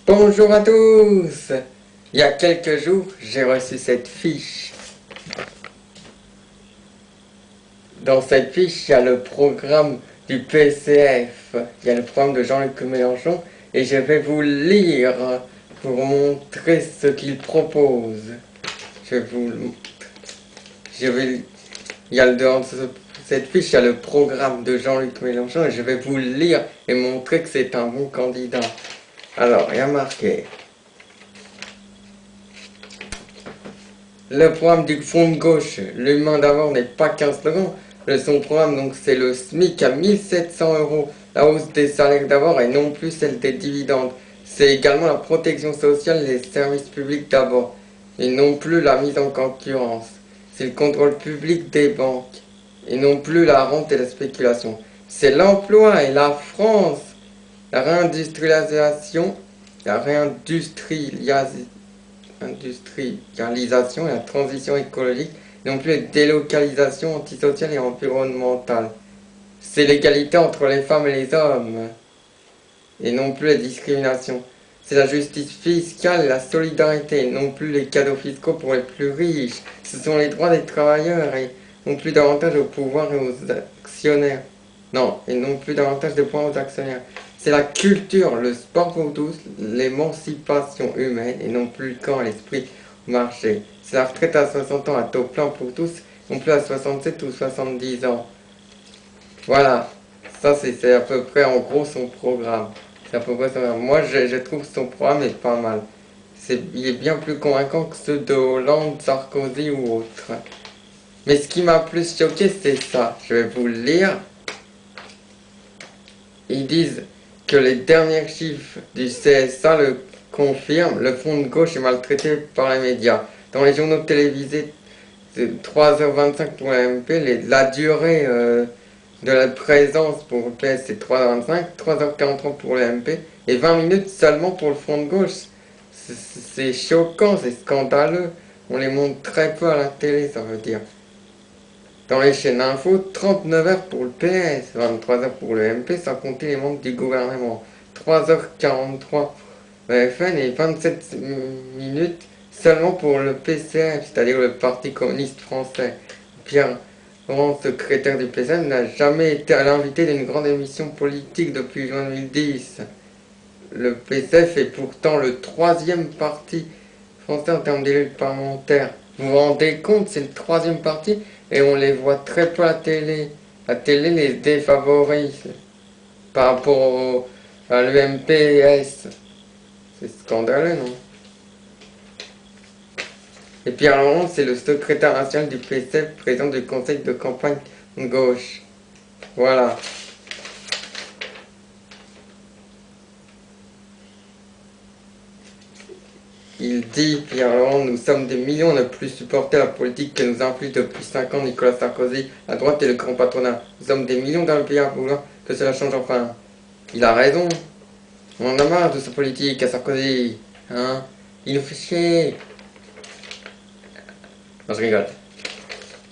Bonjour à tous. Il y a quelques jours, j'ai reçu cette fiche. Dans cette fiche, il y a le programme du PCF. Il y a le programme de Jean-Luc Mélenchon. Et je vais vous lire pour vous montrer ce qu'il propose. Je vais vous... Je vais... Il y a dans cette fiche, il y a le programme de Jean-Luc Mélenchon. Et je vais vous lire et montrer que c'est un bon candidat. Alors, il y a marqué... Le programme du Front de gauche, l'humain d'abord n'est pas qu'un slogan. Son programme, donc, c'est le SMIC à 1700 €, la hausse des salaires d'abord et non plus celle des dividendes. C'est également la protection sociale et les services publics d'abord, et non plus la mise en concurrence. C'est le contrôle public des banques, et non plus la rente et la spéculation. C'est l'emploi et la France, la réindustrialisation, la réindustrialisation et la transition écologique, non plus les délocalisations antisociales et environnementales. C'est l'égalité entre les femmes et les hommes, et non plus les discriminations. C'est la justice fiscale et la solidarité, et non plus les cadeaux fiscaux pour les plus riches. Ce sont les droits des travailleurs, et non plus davantage au pouvoir et aux actionnaires. Non, et non plus davantage de points aux actionnaires. C'est la culture, le sport pour tous, l'émancipation humaine et non plus le camp à l'esprit marché. C'est la retraite à 60 ans à taux plein pour tous, non plus à 67 ou 70 ans. Voilà, ça c'est à peu près en gros son programme. C'est à peu près son programme. Moi je trouve son programme est pas mal. Il est bien plus convaincant que ceux de Hollande, Sarkozy ou autres. Mais ce qui m'a plus choqué c'est ça. Je vais vous le lire. Ils disent que les derniers chiffres du CSA le confirment, le front de gauche est maltraité par les médias. Dans les journaux télévisés, 3h25 pour la MP, la durée de la présence pour le PS c'est 3h25, 3h43 pour les MP, et 20 minutes seulement pour le front de gauche. C'est choquant, c'est scandaleux. On les montre très peu à la télé, ça veut dire. Dans les chaînes info, 39 heures pour le PS, 23 heures pour le MP, sans compter les membres du gouvernement. 3h43 pour le FN et 27 minutes seulement pour le PCF, c'est-à-dire le Parti communiste français. Pierre Laurent, secrétaire du PCF, n'a jamais été à l'invité d'une grande émission politique depuis juin 2010. Le PCF est pourtant le troisième parti français en termes d'élus parlementaires. Vous vous rendez compte, c'est le troisième parti et on les voit très peu à la télé. La télé les défavorise par rapport à l'UMPS. C'est scandaleux, non? Et Pierre Laurent, c'est le secrétaire national du PCF, président du conseil de campagne de gauche. Voilà. Il dit, Pierre Laurent, nous sommes des millions à ne plus supporter la politique que nous inflige depuis 5 ans Nicolas Sarkozy, la droite et le grand patronat. Nous sommes des millions dans le pays à vouloir que cela change enfin. Il a raison. On en a marre de sa politique à Sarkozy. Hein? Il nous fait chier. Non, je rigole.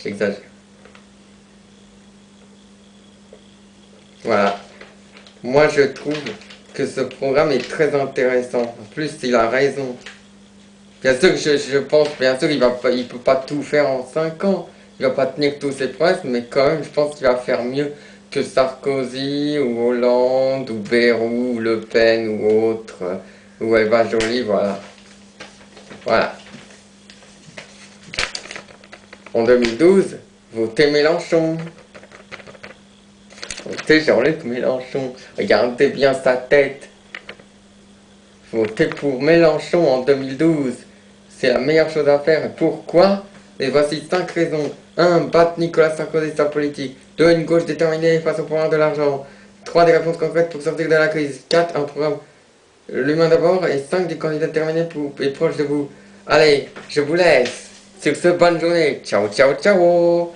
J'exagère. Voilà. Moi, je trouve que ce programme est très intéressant. En plus, il a raison. Bien sûr que je pense, bien sûr, il peut pas tout faire en 5 ans. Il va pas tenir tous ses promesses, mais quand même, je pense qu'il va faire mieux que Sarkozy, ou Hollande, ou Bayrou, ou Le Pen, ou autre, ou Eva Joly, voilà. Voilà. En 2012, votez Mélenchon. Votez Jean-Luc Mélenchon. Regardez bien sa tête. Votez pour Mélenchon en 2012. C'est la meilleure chose à faire. Pourquoi? Et voici 5 raisons. 1. Battre Nicolas Sarkozy et sa politique. 2. Une gauche déterminée face au pouvoir de l'argent. 3. Des réponses concrètes pour sortir de la crise. 4. Un programme l'humain d'abord. Et 5. Des candidats déterminés et proches de vous. Allez, je vous laisse. Sur ce, bonne journée. Ciao, ciao, ciao.